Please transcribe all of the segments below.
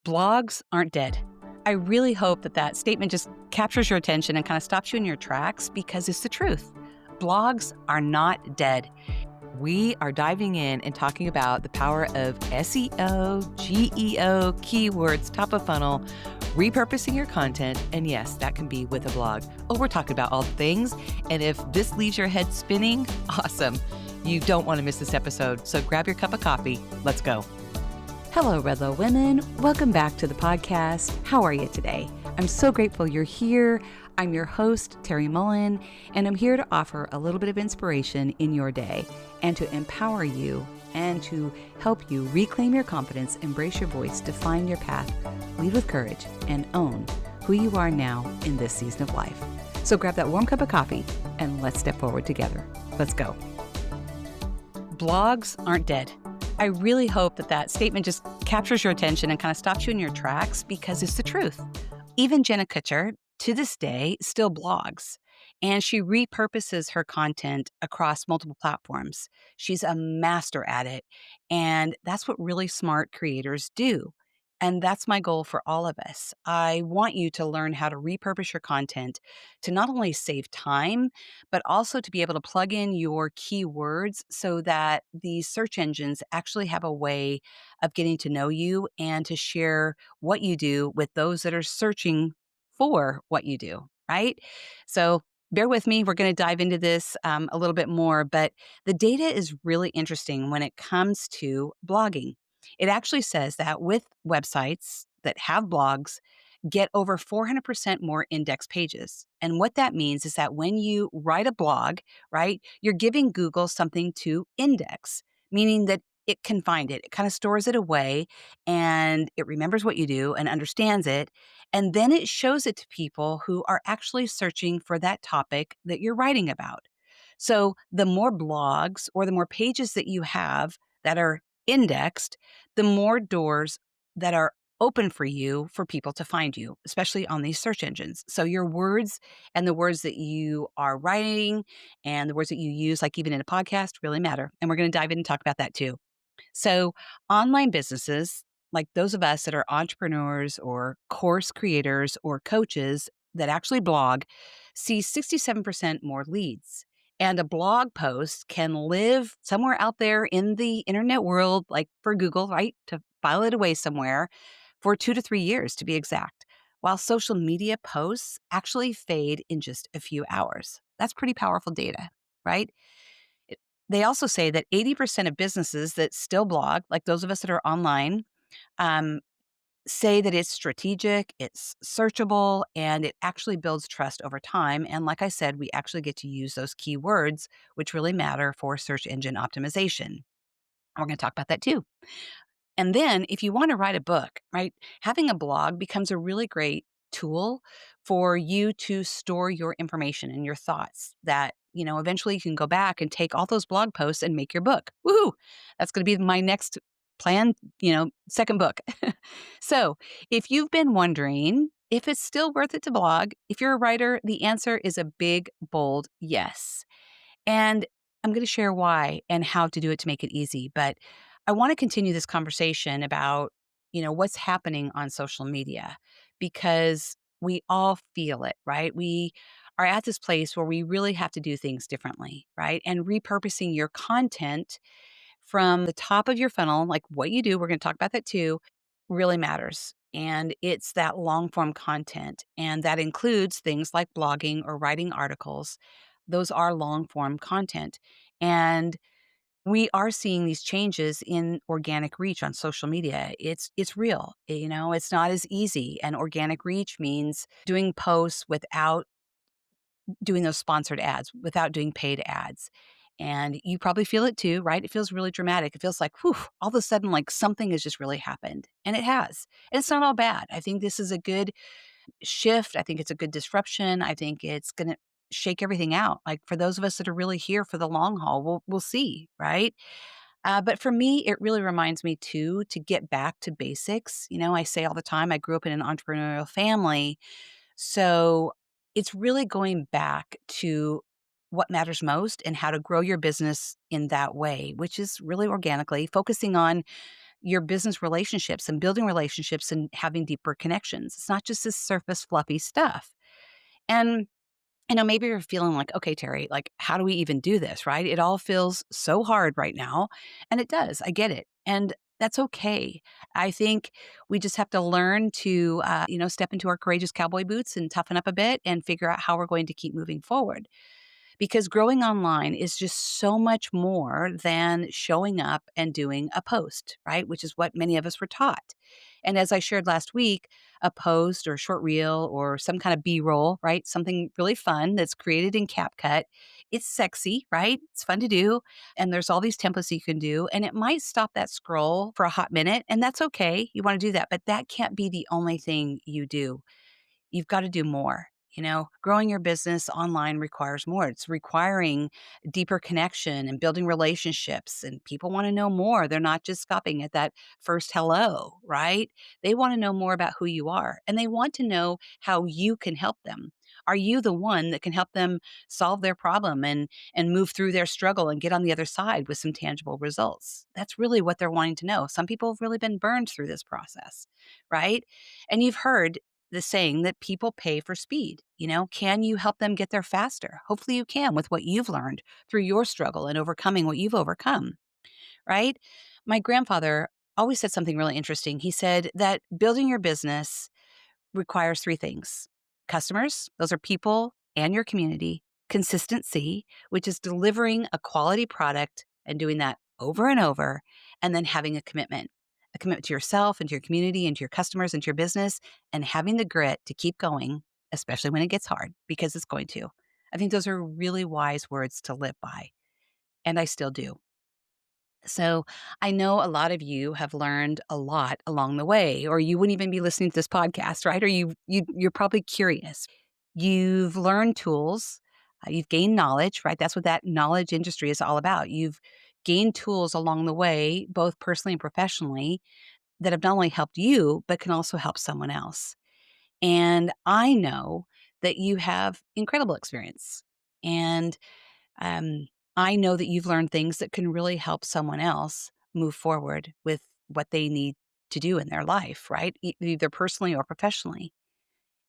Blogs aren't dead. I really hope that that statement just captures your attention and kind of stops you in your tracks because it's the truth. Blogs are not dead. We are diving in and talking about the power of SEO, GEO, keywords, top of funnel, repurposing your content. And yes, that can be with a blog. Oh, we're talking about all the things. And if this leaves your head spinning, awesome. You don't want to miss this episode. So grab your cup of coffee. Let's go. Hello, Redlo women. Welcome back to the podcast. How are you today? I'm so grateful you're here. I'm your host, Terri Mullen, and I'm here to offer a little bit of inspiration in your day and to empower you and to help you reclaim your confidence, embrace your voice, define your path, lead with courage, and own who you are now in this season of life. So grab that warm cup of coffee and let's step forward together. Let's go. Blogs aren't dead. I really hope that that statement just captures your attention and kind of stops you in your tracks because it's the truth. Even Jenna Kutcher, to this day, still blogs, and she repurposes her content across multiple platforms. She's a master at it, and that's what really smart creators do. And that's my goal for all of us. I want you to learn how to repurpose your content to not only save time, but also to be able to plug in your keywords so that these search engines actually have a way of getting to know you and to share what you do with those that are searching for what you do, right? So bear with me. We're going to dive into this a little bit more, but the data is really interesting when it comes to blogging. It actually says that with websites that have blogs, get over 400% more index pages. And what that means is that when you write a blog, right, you're giving Google something to index, meaning that it can find it. It kind of stores it away and it remembers what you do and understands it. And then it shows it to people who are actually searching for that topic that you're writing about. So the more blogs or the more pages that you have that are indexed, the more doors that are open for you for people to find you, especially on these search engines. So your words and the words that you are writing and the words that you use, like even in a podcast, really matter. And we're going to dive in and talk about that too. So online businesses, like those of us that are entrepreneurs or course creators or coaches that actually blog, see 67% more leads. And a blog post can live somewhere out there in the internet world, like for Google, right? To file it away somewhere for 2 to 3 years to be exact, while social media posts actually fade in just a few hours. That's pretty powerful data, right? It- They also say that 80% of businesses that still blog, like those of us that are online, um, say that it's strategic, it's searchable, and it actually builds trust over time. And like I said, we actually get to use those keywords, which really matter for search engine optimization. We're going to talk about that too. And then if you want to write a book, right, having a blog becomes a really great tool for you to store your information and your thoughts that, eventually you can go back and take all those blog posts and make your book. Woohoo! That's going to be my next plan, second book. So if you've been wondering if it's still worth it to blog, if you're a writer, the answer is a big, bold yes. And I'm going to share why and how to do it to make it easy. But I want to continue this conversation about, what's happening on social media because we all feel it, right? We are at this place where we really have to do things differently, right? And repurposing your content from the top of your funnel, like what you do, we're going to talk about that too, really matters. And it's that long form content. And that includes things like blogging or writing articles. Those are long form content. And we are seeing these changes in organic reach on social media. It's real. It's not as easy. And organic reach means doing posts without doing those sponsored ads, without doing paid ads. And you probably feel it too, right? It feels really dramatic. It feels like, whew, all of a sudden, like something has just really happened. And it has. And it's not all bad. I think this is a good shift. I think it's a good disruption. I think it's going to shake everything out. Like for those of us that are really here for the long haul, we'll see, right? But for me, it really reminds me too to get back to basics. I say all the time, I grew up in an entrepreneurial family. So it's really going back to what matters most and how to grow your business in that way, which is really organically focusing on your business relationships and building relationships and having deeper connections. It's not just this surface fluffy stuff. And maybe you're feeling like, okay, Terri, like, how do we even do this, right? It all feels so hard right now. And it does. I get it. And that's okay. I think we just have to learn to, step into our courageous cowboy boots and toughen up a bit and figure out how we're going to keep moving forward, because growing online is just so much more than showing up and doing a post, right? Which is what many of us were taught. And as I shared last week, a post or a short reel or some kind of B-roll, right? Something really fun that's created in CapCut. It's sexy, right? It's fun to do. And there's all these templates you can do. And it might stop that scroll for a hot minute. And that's okay. You want to do that. But that can't be the only thing you do. You've got to do more. Growing your business online requires more. It's requiring deeper connection and building relationships. And people want to know more. They're not just stopping at that first hello, right? They want to know more about who you are, and they want to know how you can help them. Are you the one that can help them solve their problem and move through their struggle and get on the other side with some tangible results? That's really what they're wanting to know. Some people have really been burned through this process, right? And you've heard the saying that people pay for speed. Can you help them get there faster? Hopefully you can with what you've learned through your struggle and overcoming what you've overcome, right? My grandfather always said something really interesting. He said that building your business requires three things: customers, those are people and your community; consistency, which is delivering a quality product and doing that over and over; and then having a commitment to yourself and to your community and to your customers and to your business, and having the grit to keep going, especially when it gets hard, because it's going to. I think those are really wise words to live by, and I still do. So I know a lot of you have learned a lot along the way, or you wouldn't even be listening to this podcast, right? Or you're probably curious. You've learned tools, you've gained knowledge, right? That's what that knowledge industry is all about. You've gained tools along the way, both personally and professionally, that have not only helped you, but can also help someone else. And I know that you have incredible experience. And um, I know that you've learned things that can really help someone else move forward with what they need to do in their life, right? Either personally or professionally.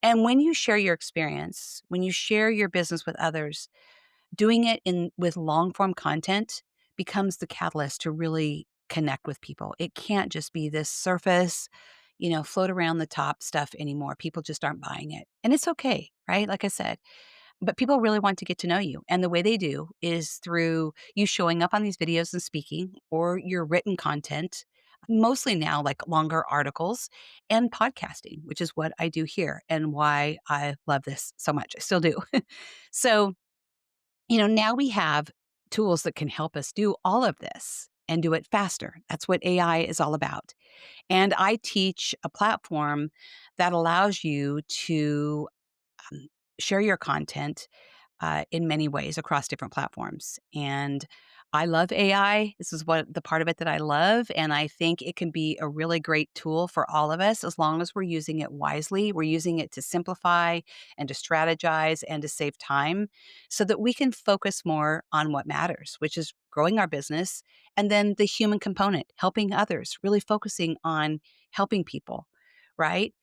And when you share your experience, when you share your business with others, doing it in with long form content becomes the catalyst to really connect with people. It can't just be this surface, float around the top stuff anymore. People just aren't buying it. And it's okay, right? Like I said, but people really want to get to know you. And the way they do is through you showing up on these videos and speaking, or your written content, mostly now like longer articles, and podcasting, which is what I do here and why I love this so much. I still do. So, now we have tools that can help us do all of this and do it faster. That's what AI is all about. And I teach a platform that allows you to um, share your content in many ways across different platforms. And I love AI. This is what the part of it that I love. And I think it can be a really great tool for all of us as long as we're using it wisely. We're using it to simplify and to strategize and to save time so that we can focus more on what matters, which is growing our business, and then the human component, helping others, really focusing on helping people, right?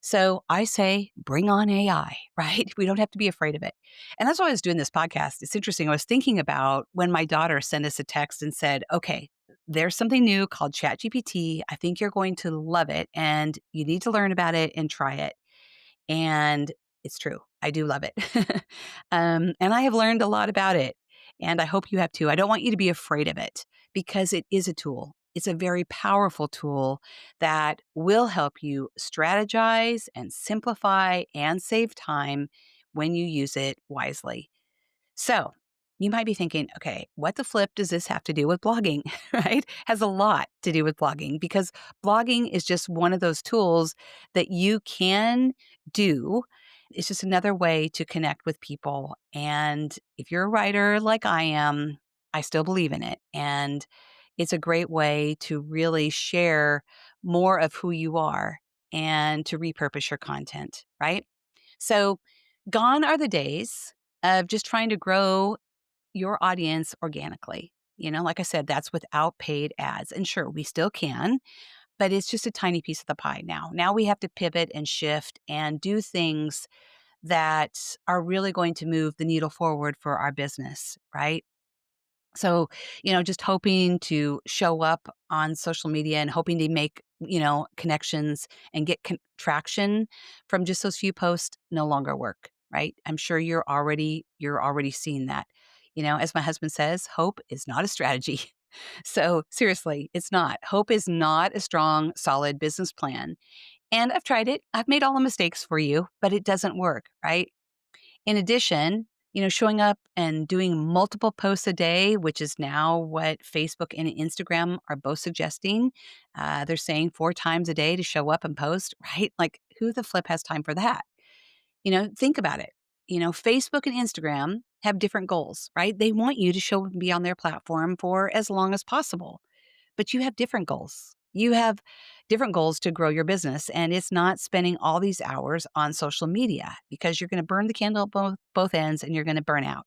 So I say, bring on AI, right? We don't have to be afraid of it. And that's why I was doing this podcast. It's interesting. I was thinking about when my daughter sent us a text and said, okay, there's something new called ChatGPT. I think you're going to love it and you need to learn about it and try it. And it's true. I do love it. And I have learned a lot about it. And I hope you have too. I don't want you to be afraid of it because it is a tool. It's a very powerful tool that will help you strategize and simplify and save time when you use it wisely. So you might be thinking, okay, what the flip does this have to do with blogging, right? Has a lot to do with blogging because blogging is just one of those tools that you can do. It's just another way to connect with people. And if you're a writer like I am, I still believe in it. And it's a great way to really share more of who you are and to repurpose your content, right? So gone are the days of just trying to grow your audience organically. Like I said, that's without paid ads. And sure, we still can, but it's just a tiny piece of the pie now. Now we have to pivot and shift and do things that are really going to move the needle forward for our business, right? So, just hoping to show up on social media and hoping to make, connections and get traction from just those few posts no longer work, right? I'm sure you're already seeing that. As my husband says, hope is not a strategy. So, seriously, it's not. Hope is not a strong, solid business plan. And I've tried it. I've made all the mistakes for you, but it doesn't work, right? In addition, showing up and doing multiple posts a day, which is now what Facebook and Instagram are both suggesting. They're saying 4 times a day to show up and post, right? Like, who the flip has time for that? Think about it. Facebook and Instagram have different goals, right? They want you to show up and be on their platform for as long as possible, but you have different goals. You have different goals to grow your business, and it's not spending all these hours on social media because you're going to burn the candle at both ends and you're going to burn out.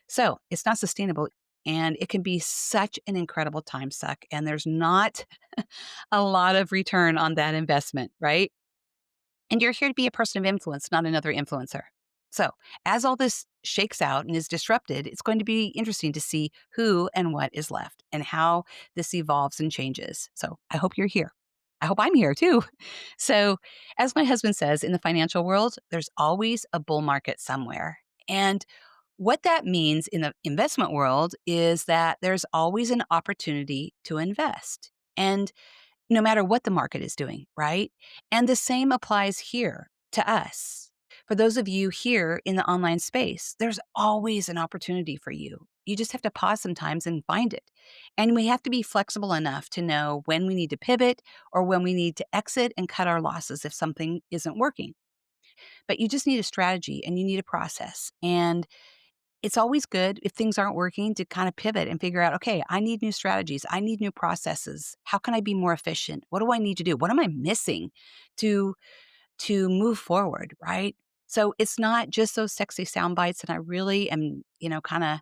So it's not sustainable, and it can be such an incredible time suck. And there's not a lot of return on that investment, right? And you're here to be a person of influence, not another influencer. So, as all this shakes out and is disrupted, it's going to be interesting to see who and what is left and how this evolves and changes. So, I hope you're here. I hope I'm here too. So, as my husband says, in the financial world, there's always a bull market somewhere. And what that means in the investment world is that there's always an opportunity to invest. And no matter what the market is doing, right? And the same applies here to us. For those of you here in the online space, there's always an opportunity for you. You just have to pause sometimes and find it. And we have to be flexible enough to know when we need to pivot or when we need to exit and cut our losses if something isn't working. But you just need a strategy and you need a process. And it's always good if things aren't working to kind of pivot and figure out, okay, I need new strategies. I need new processes. How can I be more efficient? What do I need to do? What am I missing to to move forward, right? So it's not just those sexy sound bites. And I really am, kind of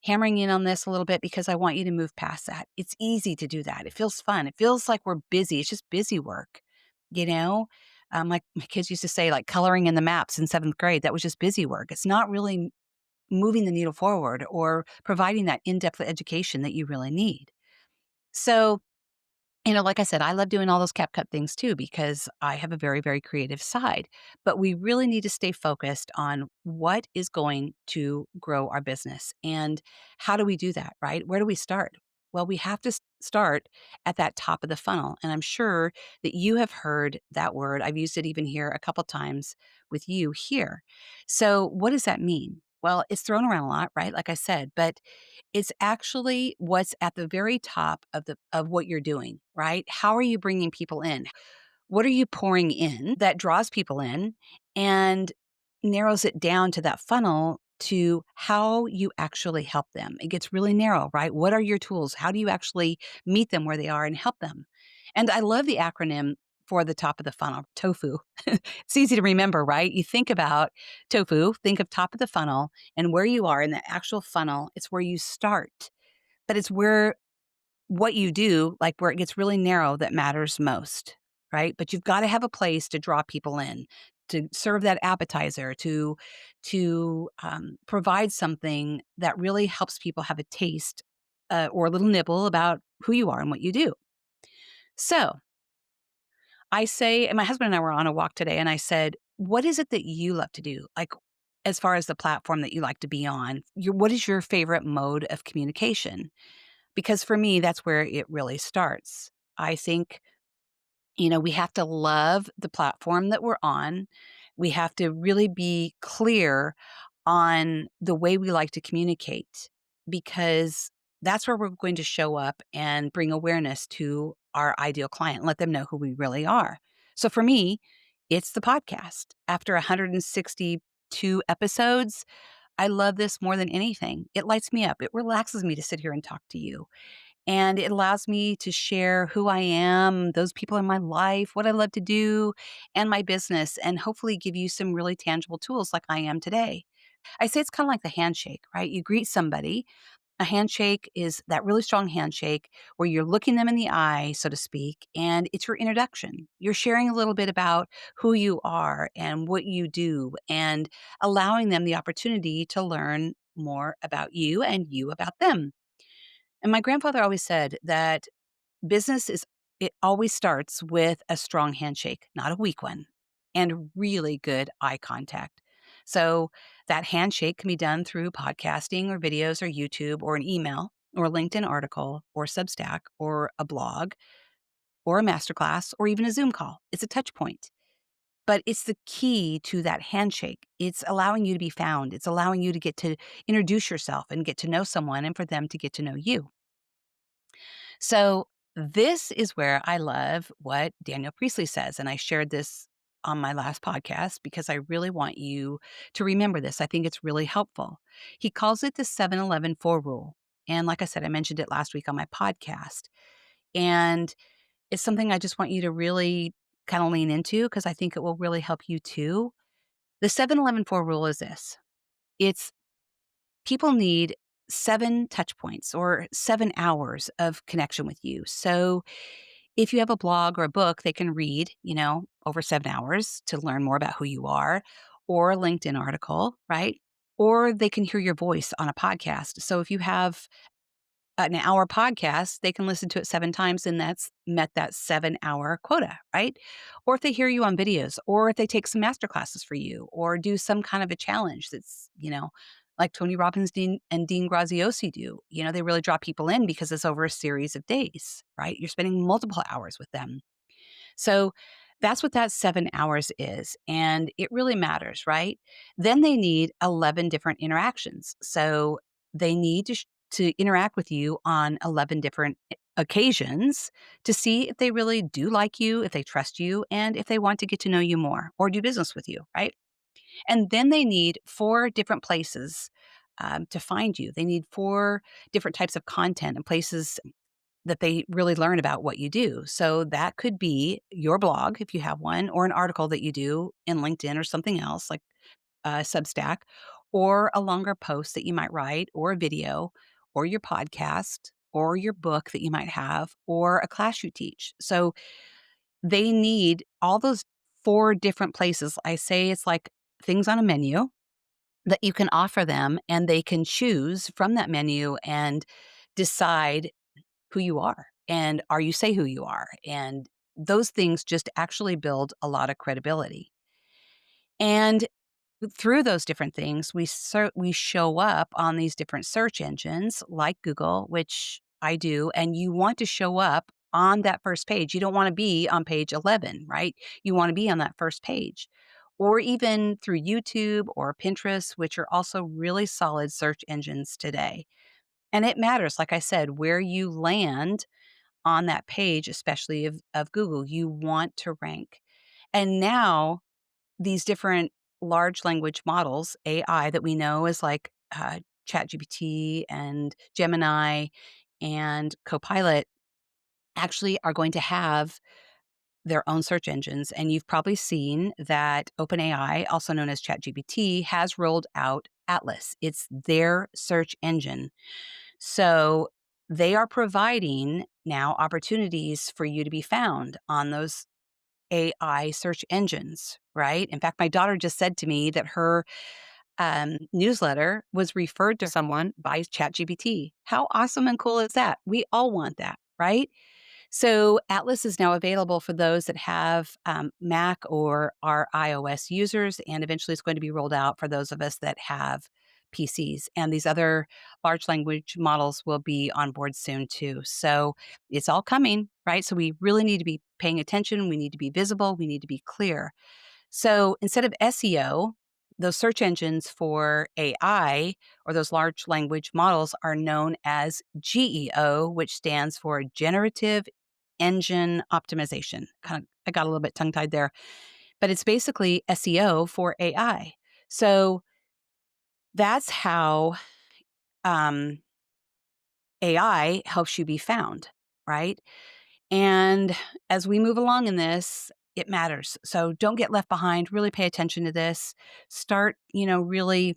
hammering in on this a little bit because I want you to move past that. It's easy to do that. It feels fun. It feels like we're busy. It's just busy work, you know? Like my kids used to say, like coloring in the maps in seventh grade, that was just busy work. It's not really moving the needle forward or providing that in-depth education that you really need. So, like I said, I love doing all those CapCut things too because I have a very, very creative side. But we really need to stay focused on what is going to grow our business and how do we do that, right? Where do we start? Well, we have to start at that top of the funnel. And I'm sure that you have heard that word. I've used it even here a couple times with you here. So, what does that mean? Well, it's thrown around a lot, right? Like I said, but it's actually what's at the very top of what you're doing, right? How are you bringing people in? What are you pouring in that draws people in and narrows it down to that funnel to how you actually help them? It gets really narrow, right? What are your tools? How do you actually meet them where they are and help them? And I love the acronym for the top of the funnel, TOFU. It's easy to remember, right? You think about TOFU, think of top of the funnel and where you are in the actual funnel. It's where you start, but it's where what you do, like where it gets really narrow, that matters most, right? But you've got to have a place to draw people in, to serve that appetizer, to provide something that really helps people have a taste or a little nibble about who you are and what you do. So I say, and my husband and I were on a walk today, and I said, "What is it that you love to do? Like, as far as the platform that you like to be on, what is your favorite mode of communication?" Because for me, that's where it really starts. I think, we have to love the platform that we're on. We have to really be clear on the way we like to communicate because that's where we're going to show up and bring awareness to our ideal client, let them know who we really are. So for me, it's the podcast. After 162 episodes, I love this more than anything. It lights me up. It relaxes me to sit here and talk to you. And it allows me to share who I am, those people in my life, what I love to do, and my business, and hopefully give you some really tangible tools like I am today. I say it's kind of like the handshake, right? You greet somebody A handshake is that really strong handshake where you're looking them in the eye, so to speak, and it's your introduction. You're sharing a little bit about who you are and what you do and allowing them the opportunity to learn more about you and you about them. And my grandfather always said that business is it always starts with a strong handshake, not a weak one, and really good eye contact. So that handshake can be done through podcasting or videos or YouTube or an email or a LinkedIn article or Substack or a blog or a masterclass or even a Zoom call. It's a touch point. But it's the key to that handshake. It's allowing you to be found. It's allowing you to get to introduce yourself and get to know someone and for them to get to know you. So this is where I love what Daniel Priestley says, and I shared this on my last podcast because I really want you to remember this. I think it's really helpful. He calls it the 7-11-4 rule. And like I said, I mentioned it last week on my podcast. And it's something I just want you to really kind of lean into because I think it will really help you too. The 7-11-4 rule is this. It's people need 7 touch points or 7 hours of connection with you. So if you have a blog or a book they can read, over 7 hours to learn more about who you are, or a LinkedIn article, right? Or they can hear your voice on a podcast. So if you have an hour podcast, they can listen to it 7 times and that's met that 7-hour quota, right? Or if they hear you on videos, or if they take some master classes for you, or do some kind of a challenge that's, like Tony Robbins and Dean Graziosi do. They really draw people in because it's over a series of days, right? You're spending multiple hours with them. So that's what that 7 hours is. And it really matters, right? Then they need 11 different interactions. So they need to interact with you on 11 different occasions to see if they really do like you, if they trust you, and if they want to get to know you more or do business with you, right? And then they need 4 different places to find you. They need 4 different types of content and places that they really learn about what you do. So that could be your blog, if you have one, or an article that you do in LinkedIn or something else like Substack, or a longer post that you might write, or a video, or your podcast, or your book that you might have, or a class you teach. So they need all those 4 different places. I say it's like things on a menu that you can offer them, and they can choose from that menu and decide who you are and are you say who you are. And those things just actually build a lot of credibility. And through those different things, we show up on these different search engines like Google, which I do, and you want to show up on that first page. You don't want to be on page 11, right? You want to be on that first page. Or even through YouTube or Pinterest, which are also really solid search engines today. And it matters, like I said, where you land on that page, especially of Google, you want to rank. And now these different large language models, AI, that we know is like ChatGPT and Gemini and Copilot, actually are going to have their own search engines. And you've probably seen that OpenAI, also known as ChatGPT, has rolled out Atlas. It's their search engine. So they are providing now opportunities for you to be found on those AI search engines, right? In fact, my daughter just said to me that her newsletter was referred to someone by ChatGPT. How awesome and cool is that? We all want that, right? So Atlas is now available for those that have Mac or are iOS users, and eventually it's going to be rolled out for those of us that have PCs. And these other large language models will be on board soon too. So it's all coming, right? So we really need to be paying attention. We need to be visible. We need to be clear. So instead of SEO, those search engines for AI or those large language models are known as GEO, which stands for Generative Engine Optimization. I got a little bit tongue tied there, but it's basically SEO for AI. So that's how um, AI helps you be found, right? And as we move along in this, it matters. So don't get left behind. Really pay attention to this. Start, really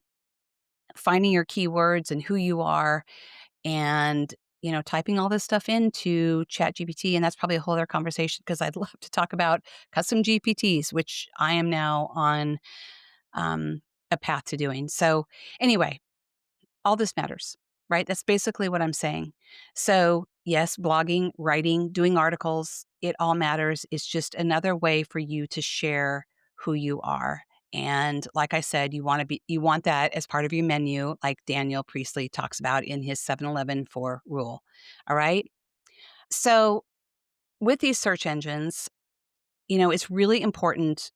finding your keywords and who you are and, typing all this stuff into ChatGPT. And that's probably a whole other conversation because I'd love to talk about custom GPTs, which I am now on um, a path to doing. So, anyway, all this matters, right? That's basically what I'm saying. So, yes, blogging, writing, doing articles, it all matters. It's just another way for you to share who you are. And like I said, you want that as part of your menu, like Daniel Priestley talks about in his 7-Eleven 4 rule. All right. So, with these search engines, it's really important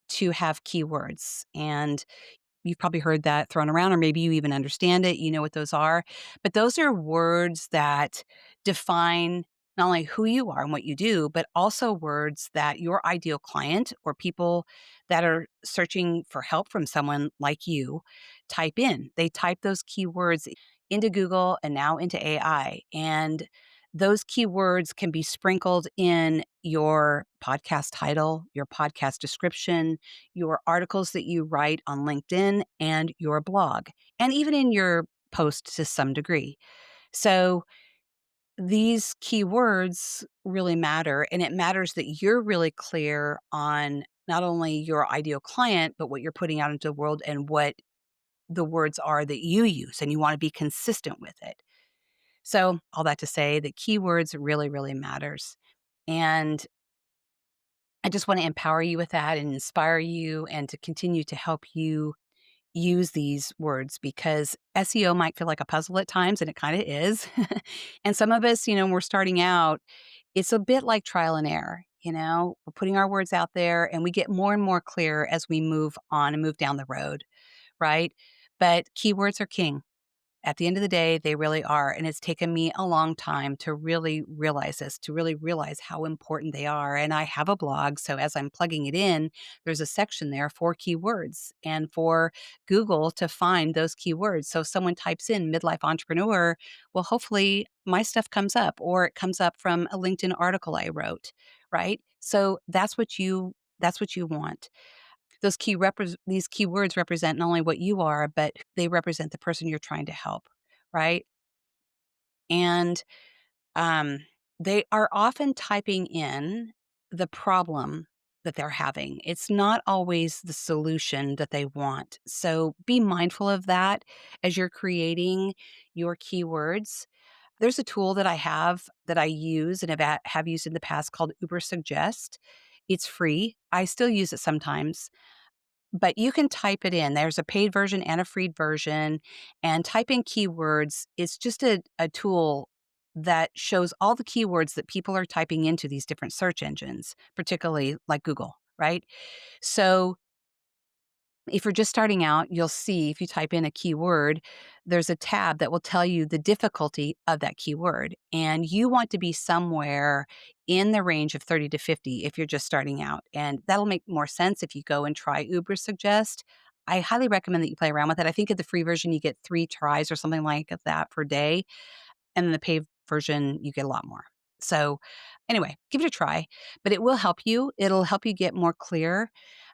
to have keywords. And you've probably heard that thrown around, or maybe you even understand it. You know what those are. But those are words that define not only who you are and what you do, but also words that your ideal client or people that are searching for help from someone like you type in. They type those keywords into Google and now into AI. And those keywords can be sprinkled in your podcast title, your podcast description, your articles that you write on LinkedIn, and your blog, and even in your post to some degree. So these keywords really matter, and it matters that you're really clear on not only your ideal client, but what you're putting out into the world and what the words are that you use, and you want to be consistent with it. So all that to say that keywords really, really matters. And I just want to empower you with that and inspire you and to continue to help you use these words because SEO might feel like a puzzle at times, and it kind of is. And some of us, when we're starting out, it's a bit like trial and error. We're putting our words out there and we get more and more clear as we move on and move down the road, right? But keywords are king. At the end of the day, they really are, and it's taken me a long time to really realize this, to really realize how important they are, and I have a blog, so as I'm plugging it in, there's a section there for keywords and for Google to find those keywords. So if someone types in midlife entrepreneur, well, hopefully my stuff comes up or it comes up from a LinkedIn article I wrote, right? So that's what you want. These keywords represent not only what you are, but they represent the person you're trying to help, right? And um, they are often typing in the problem that they're having. It's not always the solution that they want. So be mindful of that as you're creating your keywords. There's a tool that I have that I use and have used in the past called Uber Suggest. It's free. I still use it sometimes, but you can type it in. There's a paid version and a free version, and type in keywords. It's just a tool that shows all the keywords that people are typing into these different search engines, particularly like Google, right? So if you're just starting out, you'll see if you type in a keyword, there's a tab that will tell you the difficulty of that keyword. And you want to be somewhere in the range of 30 to 50 if you're just starting out. And that'll make more sense if you go and try Uber Suggest. I highly recommend that you play around with it. I think in the free version, you get 3 tries or something like that per day. And in the paid version, you get a lot more. So, anyway, give it a try, but it will help you. It'll help you get more clear.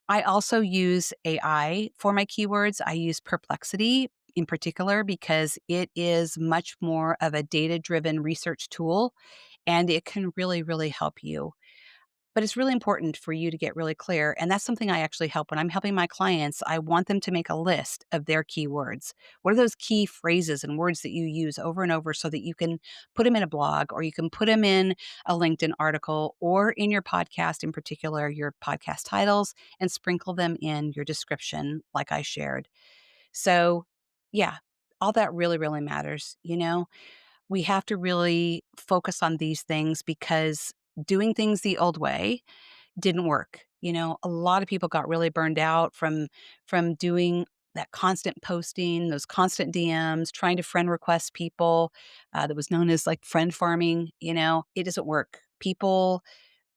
I also use AI for my keywords. I use Perplexity in particular because it is much more of a data driven research tool and it can really, really help you. But it's really important for you to get really clear. And that's something I actually help when I'm helping my clients. I want them to make a list of their keywords. What are those key phrases and words that you use over and over so that you can put them in a blog or you can put them in a LinkedIn article or in your podcast, in particular, your podcast titles, and sprinkle them in your description, like I shared. So, yeah, all that really, really matters. We have to really focus on these things because doing things the old way didn't work. A lot of people got really burned out from doing that constant posting, those constant DMs, trying to friend request people. That was known as like friend farming. It doesn't work. People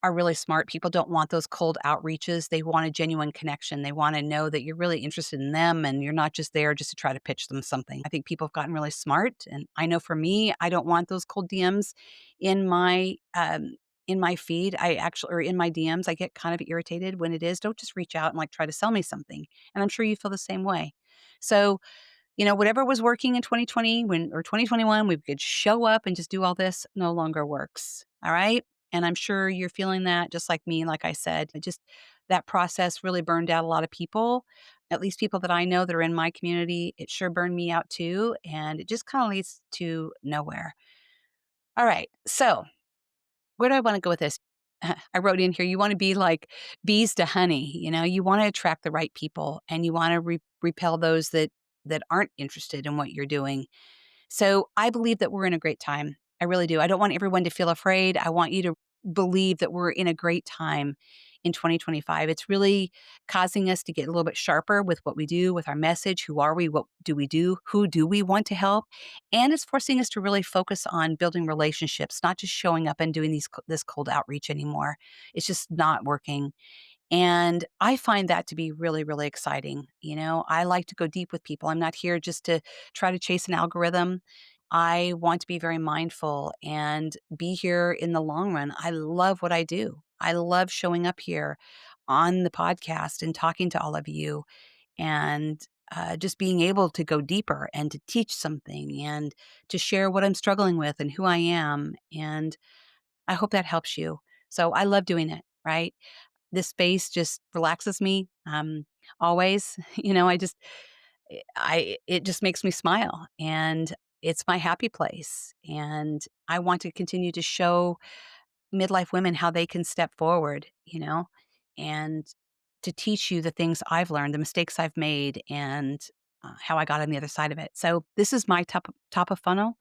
are really smart. People don't want those cold outreaches. They want a genuine connection. They want to know that you're really interested in them and you're not just there just to try to pitch them something. I think people have gotten really smart. And I know for me, I don't want those cold DMs in my feed. I actually, or in my DMs, I get kind of irritated when it is. Don't just reach out and like try to sell me something. And I'm sure you feel the same way. So whatever was working in 2020 or 2021, we could show up and just do all this, no longer works. All right. And I'm sure you're feeling that just like me. Like I said, that process really burned out a lot of people, at least people that I know that are in my community. It sure burned me out too. And it just kind of leads to nowhere. All right. So where do I want to go with this? I wrote in here, you want to be like bees to honey. You want to attract the right people and you want to repel those that aren't interested in what you're doing. So I believe that we're in a great time. I really do. I don't want everyone to feel afraid. I want you to believe that we're in a great time in 2025. It's really causing us to get a little bit sharper with what we do, with our message. Who are we? What do we do? Who do we want to help? And it's forcing us to really focus on building relationships, not just showing up and doing this cold outreach anymore. It's just not working. And I find that to be really, really exciting. I like to go deep with people. I'm not here just to try to chase an algorithm. I want to be very mindful and be here in the long run. I love what I do. I love showing up here on the podcast and talking to all of you and just being able to go deeper and to teach something and to share what I'm struggling with and who I am. And I hope that helps you. So I love doing it, right? This space just relaxes me, always. It just makes me smile, and it's my happy place, and I want to continue to show midlife women how they can step forward, and to teach you the things I've learned, the mistakes I've made, and how I got on the other side of it. So this is my top of funnel,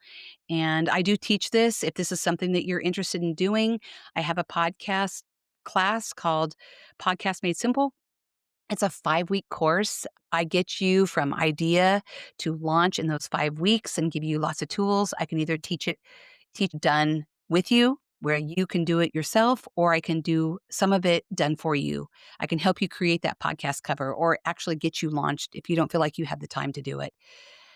and I do teach this. If this is something that you're interested in doing, I have a podcast class called Podcast Made Simple. It's a 5-week course. I get you from idea to launch in those 5 weeks and give you lots of tools. I can either teach done with you where you can do it yourself, or I can do some of it done for you. I can help you create that podcast cover or actually get you launched if you don't feel like you have the time to do it.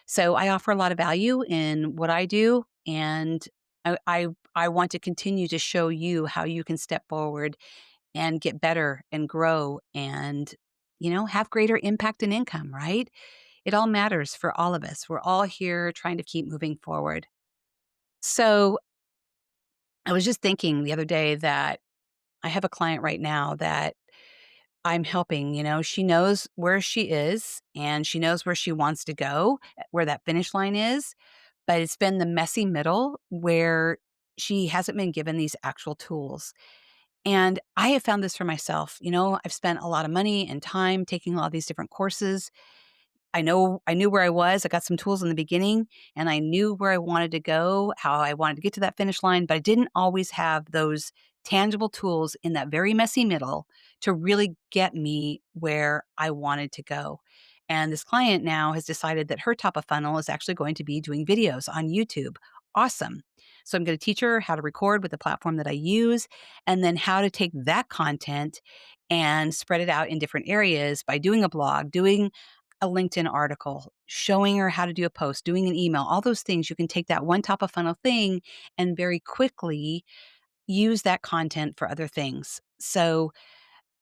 So I offer a lot of value in what I do, and I want to continue to show you how you can step forward and get better and grow and have greater impact and income, right? It all matters for all of us. We're all here trying to keep moving forward. So I was just thinking the other day that I have a client right now that I'm helping. She knows where she is and she knows where she wants to go, where that finish line is. But it's been the messy middle where she hasn't been given these actual tools. And I have found this for myself. I've spent a lot of money and time taking a lot of these different courses. I knew where I was. I got some tools in the beginning and I knew where I wanted to go, how I wanted to get to that finish line, but I didn't always have those tangible tools in that very messy middle to really get me where I wanted to go. And this client now has decided that her top of funnel is actually going to be doing videos on YouTube. Awesome. So I'm going to teach her how to record with the platform that I use and then how to take that content and spread it out in different areas by doing a blog, doing a LinkedIn article, showing her how to do a post, doing an email, all those things. You can take that one top of funnel thing and very quickly use that content for other things. So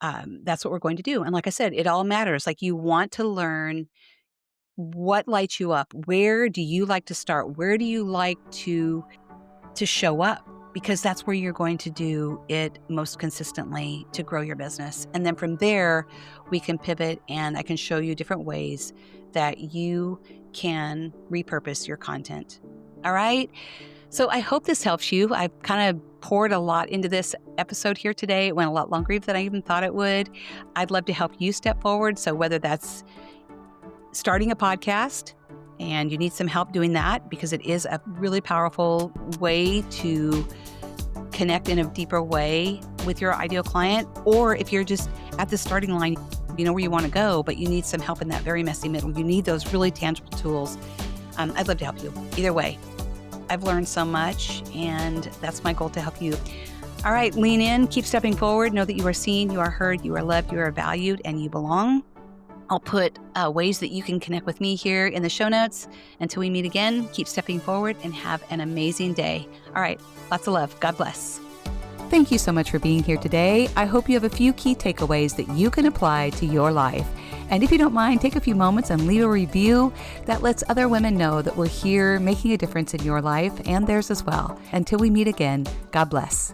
that's what we're going to do. And like I said, it all matters. Like you want to learn what lights you up. Where do you like to start? Where do you like to show up? Because that's where you're going to do it most consistently to grow your business. And then from there, we can pivot and I can show you different ways that you can repurpose your content. All right. So I hope this helps you. I've kind of poured a lot into this episode here today. It went a lot longer than I even thought it would. I'd love to help you step forward. So whether that's starting a podcast, and you need some help doing that because it is a really powerful way to connect in a deeper way with your ideal client. Or if you're just at the starting line, you know where you want to go, but you need some help in that very messy middle. You need those really tangible tools. I'd love to help you. Either way, I've learned so much, and that's my goal, to help you. All right, lean in, keep stepping forward. Know that you are seen, you are heard, you are loved, you are valued, and you belong. I'll put ways that you can connect with me here in the show notes. Until we meet again, keep stepping forward and have an amazing day. All right, lots of love. God bless. Thank you so much for being here today. I hope you have a few key takeaways that you can apply to your life. And if you don't mind, take a few moments and leave a review that lets other women know that we're here making a difference in your life and theirs as well. Until we meet again, God bless.